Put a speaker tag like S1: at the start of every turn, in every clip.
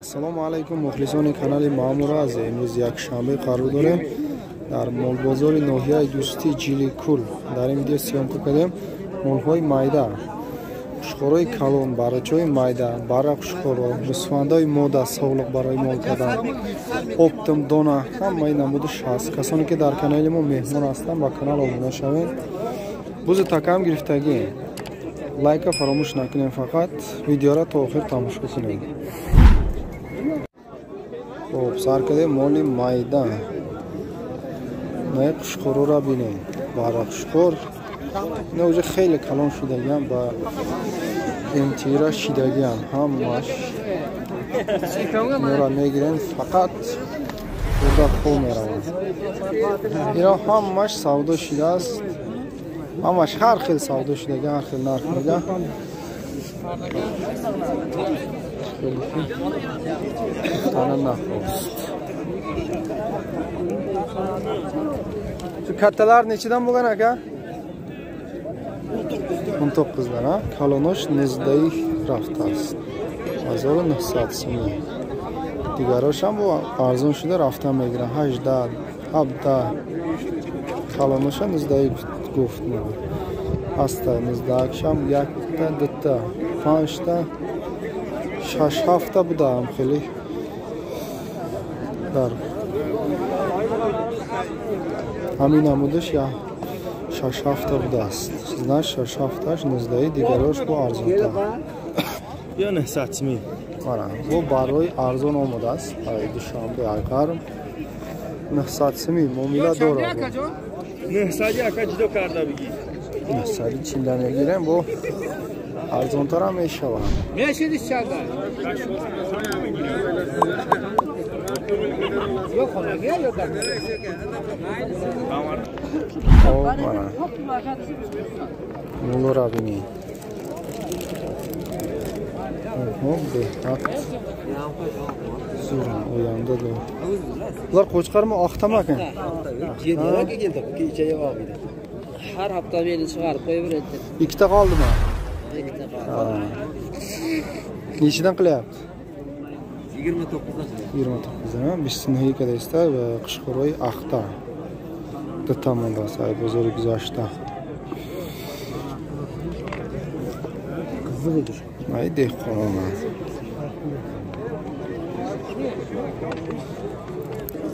S1: السلام علیکم مخلصان کانال ماموراز. امروز یک شنبه قرار داریم در مول بازار ناحیه دوستی جیلی کل در این ویدیو سیامکو کردیم مولهای مایده، خشخورای کلون، براچای مایده، برق خشخورا، رسواندای موده، ساغلق برای مول کردن، اپتم دونا، همه نمودش هست. کسانی که در کانال ما مهمان هستند با کانال آبونه شوید. بوز تکام گرفتگی لایک فراموش نکنید، فقط ویدیو را تا آخر تماشا کنید. خب سر کده مولی مایده نه قشقرو را بینید، برق خشخور نه اوجه خیلی کلان شدگی هم با امتیرا شیدگی هم ماش نورا میگیرن، فقط بودا خوب میروند. اینا هم ماش سودا شده است، همش هر خیلی سودا شدگی هر خیلی نرخ میگه. تانه نخواست şu kattalar neçeden bugün aka? 19'dan ha? Kalonoş nezdayi raftast 1900 mi? Digaroş ham bu arzon şuda raftan megiren 18 17 kalonoşa nezdayi guft mi? Hasta nezda akşam 1'da 2'da 5'da 6 hafta bu da ham xeli dar همین نمودش یا 6 هفته بوده است. چیزنا 6 هفتهش نزدیک دیگراش با ارزون تا
S2: یا 900 می
S1: bu برای ارزون آمده است. برای دوشنبه اگر 900 می معامله داره.
S2: 900 اکا جدا کرده بگی
S1: 900 چیندن میگیرن با ارزون تر هم میشه.
S3: میشه چقدر yok ona gel yok da.
S1: Oh bana. Mulur abini. Oh be. Sura uyandı da. Bunlar qo'chqar mı oqtama ekan?
S3: Yedirak keldi, kechaga oq edi. Har hafta beni chiqarib qo'yaveradi.
S1: Ikkita qoldimi?
S3: Ikkita qoldi.
S1: Nechidan qilyapti?
S3: 29'dan.
S1: 29'dan. Biz sinhiy kadaysta ve qishqoroy aqta. Tamam da say bozor güzashta. Kızıldır. Ay dehqonman.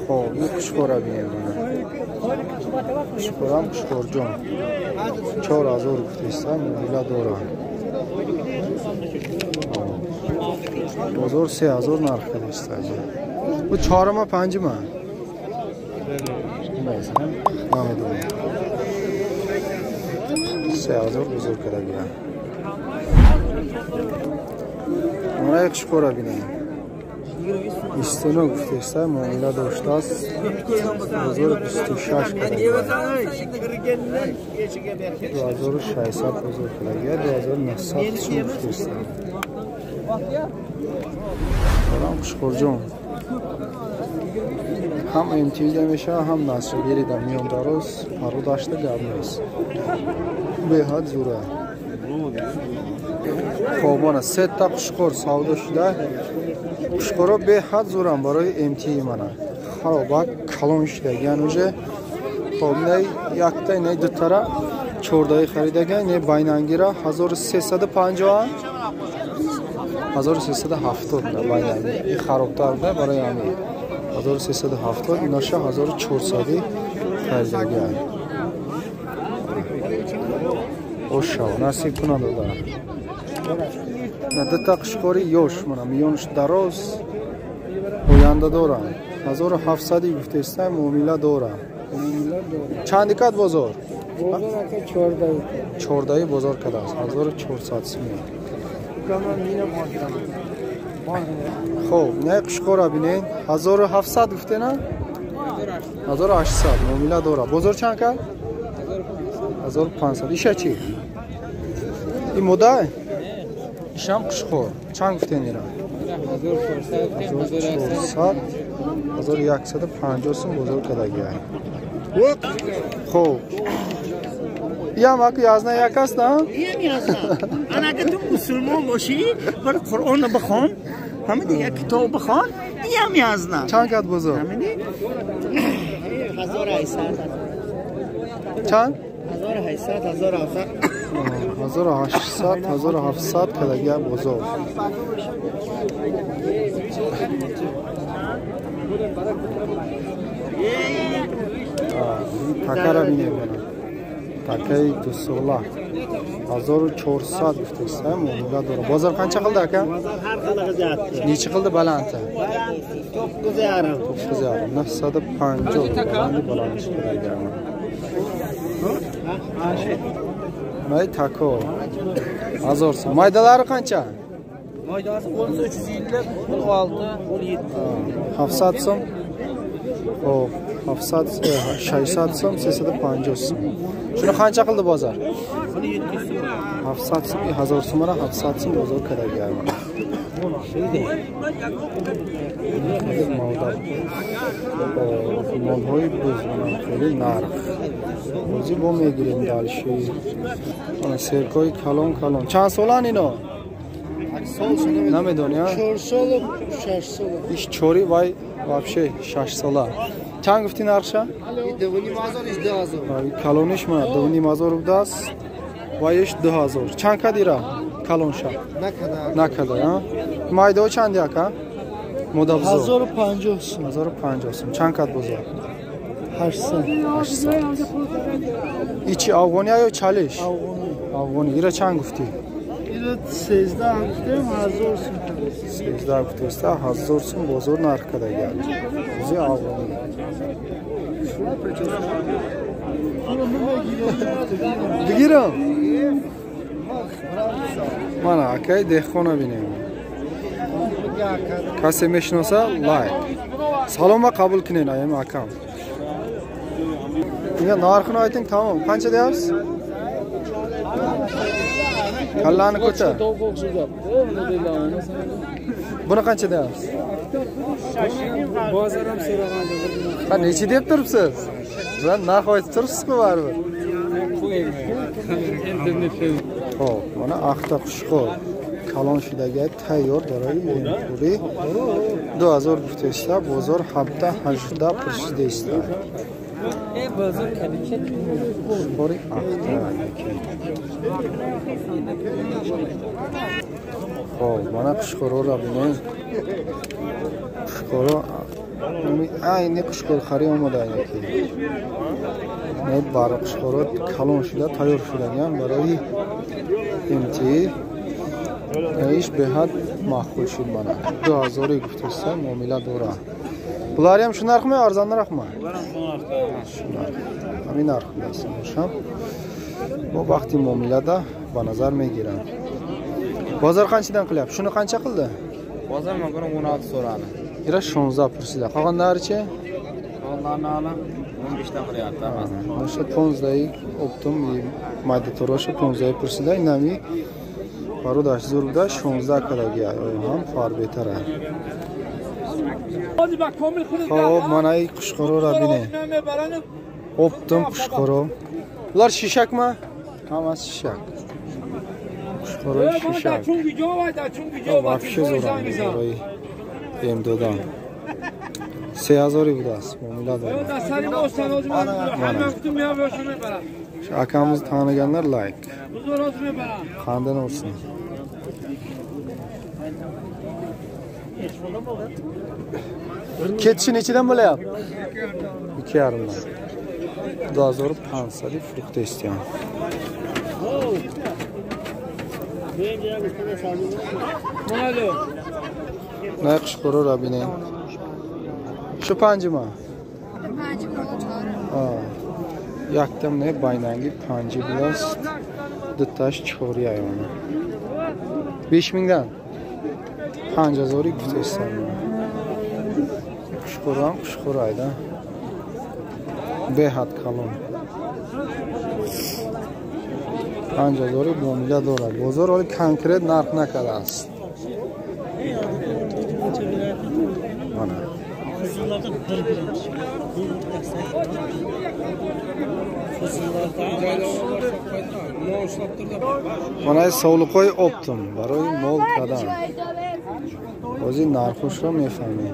S1: Xo'p, bu qishqora beraman. Qishqoram qishqorjon. 4000 guftesam, mila dora. Bozor 3000 narxda istaydi. Bu 4 mi 5 mi? Neyse, namidim. 3000 bozor kerak ya. Mana qishqora bine. İsteno guftesa muomala doshtas. Bozor 26 kerak. 2600 bozor kerak ya, 2900 guftesa. Salam qishqorjon. Ham emtiyda میشه هم نصر گیریدم میام درست پرو داشته گرم نیست به حد زوره. خب من 3 تا قشقور سودا شده. قشقورا به حد زورم برای امتی منه خرابک کلان شده. یعنی خب نه یک تا نه دو تا 14 خریدگی نه باینانگیرا 1350 1370 نه باینانگی این خرابتر ده برای همین 1370 نشه 1400 خریدگی های اوشا نصیب کنند دارم. نه تا قشقوری یوش منم میونش دراز اوینده دارم. 1700 گفته است معامله دارم. چند دکات بازار؟ 14 بازار کده است 1400 می. خب نه قشقورا بینین 1700 گفته نه 1800 معامله داره. بازار چند کرد 1500. ایشه چی این مدای ایشم قشقور چند گفته نیرم 1400 1150 سم بزرگ کدگی های. خب یا ما که یازده یک است نه؟
S2: اگر تو مسلمان باشی برای قرآن بخوان
S4: همه دیگه کتاب بخوان دیگه هم یازنم
S1: چند قد بزرگ؟
S4: همه دیگه 1800
S1: چند؟
S4: 1800 1700
S1: 1800 1700 کدگی بزرگ. تکه را بینیم تکه دو سوله 1400 گفتست مولا داره. بازار قancha qildi aka?
S4: بازار هر خلق زیاد
S1: Necha qildi balandta?
S4: 950
S1: 950 balandی balandش kerak. May tako 1000 so'm. Maydalari qancha?
S3: Maydası 1350, 16, 17.
S1: 700 so'm. Xo'p, 700 600 so'm, 350 so'm. Shuni qancha qildi bozor?
S3: Buni 700 so'm.
S1: 700 so'm, 1000 so'm ra 700 so'm bozor kerak. مال‌های بزرگ خیلی نرخ روزی با میگیریم دالشی سرکای کلان چند سالن اینا؟ نمیدونی ها؟
S4: 4 سال و 6 سال
S1: ایش چوری وای вообще 6 ساله چند گفتی نرخشه؟
S4: 2000
S1: کلونش ما 2000 بوده است وایش 2000 چند کدیره کلونشه؟ نکده ها؟ مایده چند یکه؟ مدل زور
S4: 1050 سال
S1: 1050 سوم چند کد بزرگ
S4: 800
S1: 800 ایچی افغانی یا چالش افغانی ایرا چند گفتی
S4: اینا 13 گفتم 1000 سال
S1: 13 گفتی است 1000 سوم بازار نرخ کده گرد زی افغانی بگیرم من اکای دهخونه بینیم کسی میشناسه لایک سلام و قبول کنین ایم اکام اینجا نارخونه ayting tamam qancha deyapsiz kallani ko'cha buni qancha deyapsiz
S3: Bozor ham so'raganda
S1: ha necha deb turibsiz bilan narx aytib turibsiz-ku baribir
S3: internetda
S1: xo'p mana axta qushqor کلان شدگی تیار برای اینطوری 2000 گفته است بازار 17-18 پرسیده است
S3: bozor kalicha
S1: باری اخته خب من قشقرو را بینیم قشقرو اینی قشقر خری آمده یکی نه برای قشقرو کلان شده تیار شدگی برای امتی ایش به حد معقول شد منه 2000 گفته است معامله داره بولاری هم شو نرخ می ارزان نرخ می همین نرخ دست باشم با وقتی معامله ده به نظر میگیرم بازار قanchadan qilyapti shuni qancha qildi
S3: bozor men buni 16 so'radi
S1: ira 16 pursida qolganlarichi
S3: onlarni olam 15 dan qilyapti hammasi
S1: o'sha 15 optim mayda to'roshi 15 pursida inami barodash zo'rda 16 kadaga ham far betara xo'p mana ay qushqaro ra bine optim qushqaro ular shishakmi hammasi shishak qushqaro shishak вообще zo'rami em dodam 3000 بوده است معامله داره shu akamizni taniganlar layk qandan olsun ketishi nechidan bo'layapti 2,5 dan 2500 frukt istiyor ne qushqaro ra bine shu panjima yaktam ne baynangi panji bilas dutash chori ayona 5000 dan 5000 guftesan qushqaro ayda behad kalon 5000 muomila dora bozor oli konkret narx nakada ast mana mana sovliqo'y optim baroy mol qadam بازی نرخوش رو میفهمی.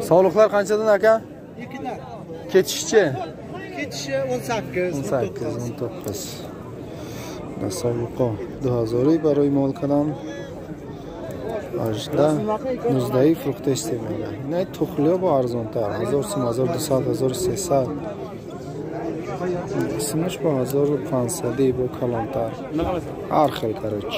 S1: Sağlıklar qanchadan aka? Ketishchi?
S4: Ketishi 18.
S1: 18, 19. Nasavqo 2000 برای مال کردم. 18 19 فروخته استمیدم. نه تخلیا با ارزان تر 1300 1300 اسمش با 1500 با کلانتر هر خیلی کارچ